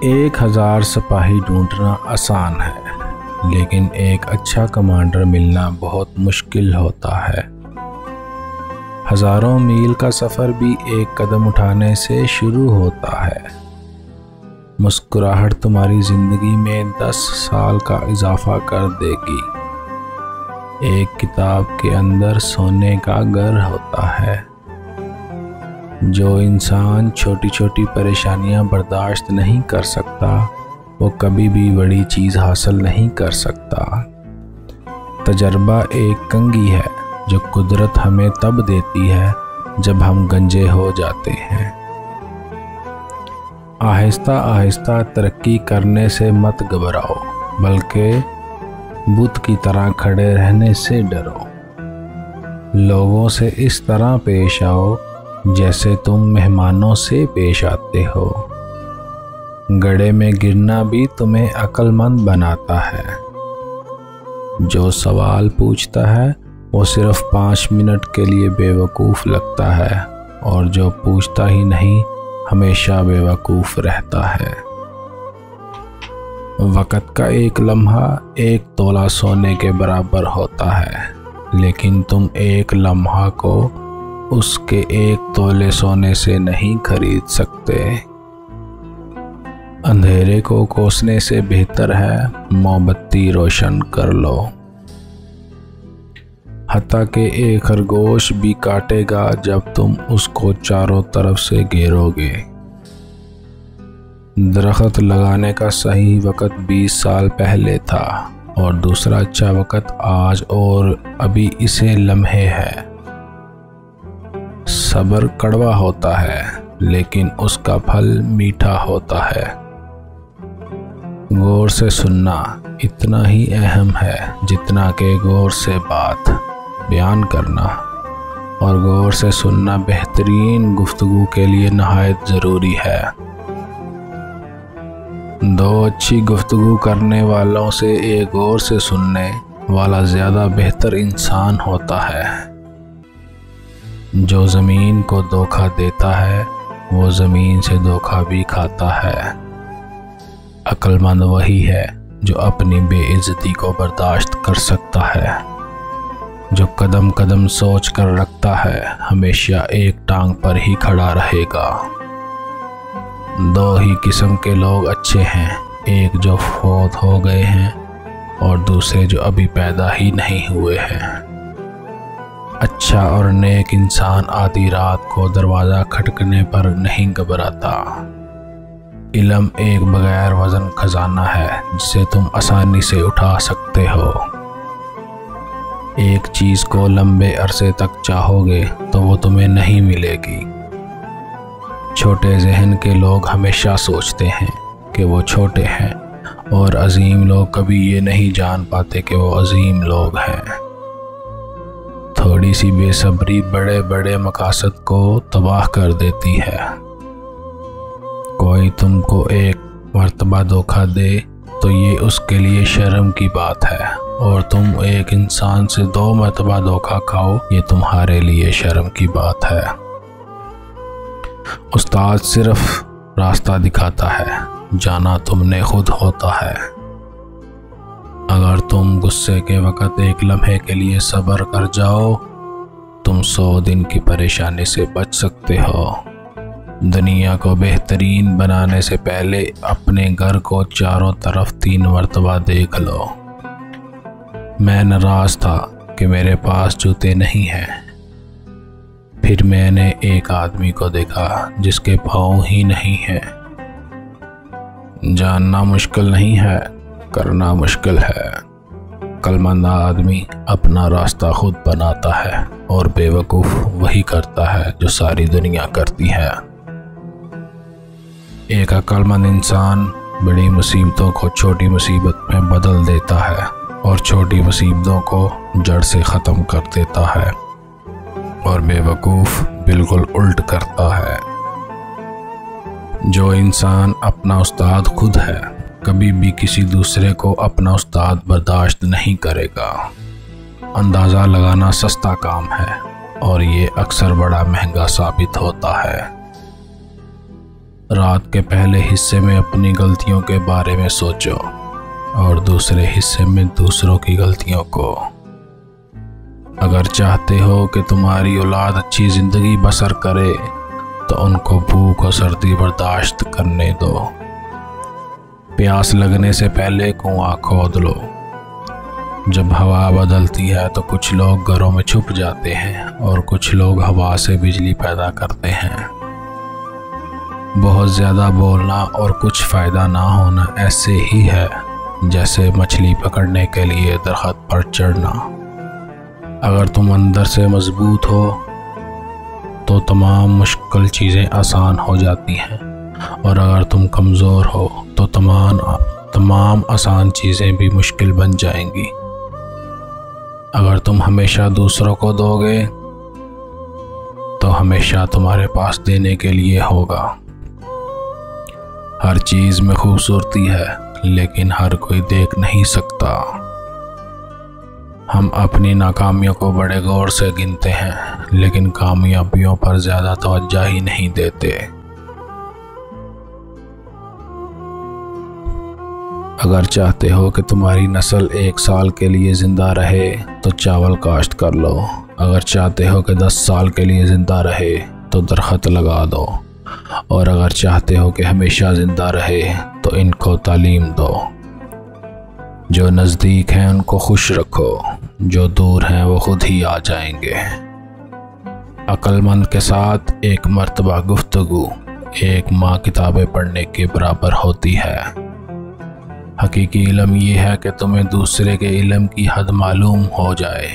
1000 सिपाही ढूंढना आसान है, लेकिन एक अच्छा कमांडर मिलना बहुत मुश्किल होता है। हज़ारों मील का सफ़र भी एक कदम उठाने से शुरू होता है। मुस्कुराहट तुम्हारी ज़िंदगी में 10 साल का इजाफा कर देगी। एक किताब के अंदर सोने का घर होता है। जो इंसान छोटी छोटी परेशानियां बर्दाश्त नहीं कर सकता, वो कभी भी बड़ी चीज़ हासिल नहीं कर सकता। तजर्बा एक कंघी है जो कुदरत हमें तब देती है जब हम गंजे हो जाते हैं। आहिस्ता आहिस्ता तरक्की करने से मत घबराओ, बल्कि बुत की तरह खड़े रहने से डरो। लोगों से इस तरह पेश आओ जैसे तुम मेहमानों से पेश आते हो। गड्ढे में गिरना भी तुम्हें अक्लमंद बनाता है। जो सवाल पूछता है वो सिर्फ 5 मिनट के लिए बेवकूफ़ लगता है, और जो पूछता ही नहीं हमेशा बेवकूफ़ रहता है। वक़्त का एक लम्हा 1 तोला सोने के बराबर होता है, लेकिन तुम एक लम्हा को उसके 1 तोले सोने से नहीं खरीद सकते। अंधेरे को कोसने से बेहतर है मोमबत्ती रोशन कर लो। हत्ता के एक खरगोश भी काटेगा जब तुम उसको चारों तरफ से घेरोगे। दरख्त लगाने का सही वक़्त 20 साल पहले था, और दूसरा अच्छा वक़्त आज और अभी इसे लम्हे है। सब्र कड़वा होता है, लेकिन उसका फल मीठा होता है। गौर से सुनना इतना ही अहम है जितना कि गौर से बात बयान करना, और गौर से सुनना बेहतरीन गुफ्तगू के लिए नहायत ज़रूरी है। 2 अच्छी गुफ्तगू करने वालों से एक गौर से सुनने वाला ज़्यादा बेहतर इंसान होता है। जो ज़मीन को धोखा देता है वो ज़मीन से धोखा भी खाता है। अक्लमंद वही है जो अपनी बेइज्जती को बर्दाश्त कर सकता है। जो कदम कदम सोच कर रखता है हमेशा एक टांग पर ही खड़ा रहेगा। 2 ही किस्म के लोग अच्छे हैं, एक जो फौत हो गए हैं और दूसरे जो अभी पैदा ही नहीं हुए हैं। अच्छा और नेक इंसान आधी रात को दरवाज़ा खटकने पर नहीं घबराता। इल्म एक बगैर वज़न खजाना है जिसे तुम आसानी से उठा सकते हो। एक चीज़ को लंबे अरसे तक चाहोगे तो वो तुम्हें नहीं मिलेगी। छोटे जहन के लोग हमेशा सोचते हैं कि वो छोटे हैं, और अजीम लोग कभी ये नहीं जान पाते कि वो अजीम लोग हैं। थोड़ी सी बेसब्री बड़े बड़े मकासद को तबाह कर देती है। कोई तुमको एक मर्तबा धोखा दे तो ये उसके लिए शर्म की बात है, और तुम एक इंसान से 2 मर्तबा धोखा खाओ ये तुम्हारे लिए शर्म की बात है। उस्ताद सिर्फ रास्ता दिखाता है, जाना तुमने खुद होता है। अगर तुम गुस्से के वक़्त एक लम्हे के लिए सब्र कर जाओ, तुम 100 दिन की परेशानी से बच सकते हो। दुनिया को बेहतरीन बनाने से पहले अपने घर को चारों तरफ 3 मरतबा देख लो। मैं नाराज़ था कि मेरे पास जूते नहीं हैं। फिर मैंने एक आदमी को देखा जिसके पाँव ही नहीं हैं। जानना मुश्किल नहीं है, करना मुश्किल है। अक्लमंद आदमी अपना रास्ता खुद बनाता है, और बेवकूफ़ वही करता है जो सारी दुनिया करती है। एक अक्लमंद इंसान बड़ी मुसीबतों को छोटी मुसीबत में बदल देता है, और छोटी मुसीबतों को जड़ से ख़त्म कर देता है, और बेवकूफ़ बिल्कुल उल्ट करता है। जो इंसान अपना उस्ताद खुद है कभी भी किसी दूसरे को अपना उस्ताद बर्दाश्त नहीं करेगा। अंदाज़ा लगाना सस्ता काम है, और ये अक्सर बड़ा महंगा साबित होता है। रात के पहले हिस्से में अपनी गलतियों के बारे में सोचो और दूसरे हिस्से में दूसरों की गलतियों को। अगर चाहते हो कि तुम्हारी औलाद अच्छी ज़िंदगी बसर करे तो उनको भूख और सर्दी बर्दाश्त करने दो। प्यास लगने से पहले कुआं खोद लो। जब हवा बदलती है तो कुछ लोग घरों में छुप जाते हैं और कुछ लोग हवा से बिजली पैदा करते हैं। बहुत ज़्यादा बोलना और कुछ फ़ायदा ना होना ऐसे ही है जैसे मछली पकड़ने के लिए दरख्त पर चढ़ना। अगर तुम अंदर से मजबूत हो तो तमाम मुश्किल चीज़ें आसान हो जाती हैं, और अगर तुम कमज़ोर हो तो तमाम आसान चीज़ें भी मुश्किल बन जाएंगी। अगर तुम हमेशा दूसरों को दोगे तो हमेशा तुम्हारे पास देने के लिए होगा। हर चीज़ में खूबसूरती है लेकिन हर कोई देख नहीं सकता। हम अपनी नाकामियों को बड़े गौर से गिनते हैं लेकिन कामयाबियों पर ज़्यादा तवज्जो ही नहीं देते। अगर चाहते हो कि तुम्हारी नस्ल 1 साल के लिए ज़िंदा रहे तो चावल काश्त कर लो। अगर चाहते हो कि 10 साल के लिए ज़िंदा रहे तो दरख्त लगा दो। और अगर चाहते हो कि हमेशा ज़िंदा रहे तो इनको तालीम दो। जो नज़दीक हैं उनको खुश रखो, जो दूर हैं वो खुद ही आ जाएंगे। अक्लमंद के साथ एक मर्तबा गुफ्तगू एक माँ किताबें पढ़ने के बराबर होती है। हकीकी इल्म ये है कि तुम्हें दूसरे के इल्म की हद मालूम हो जाए।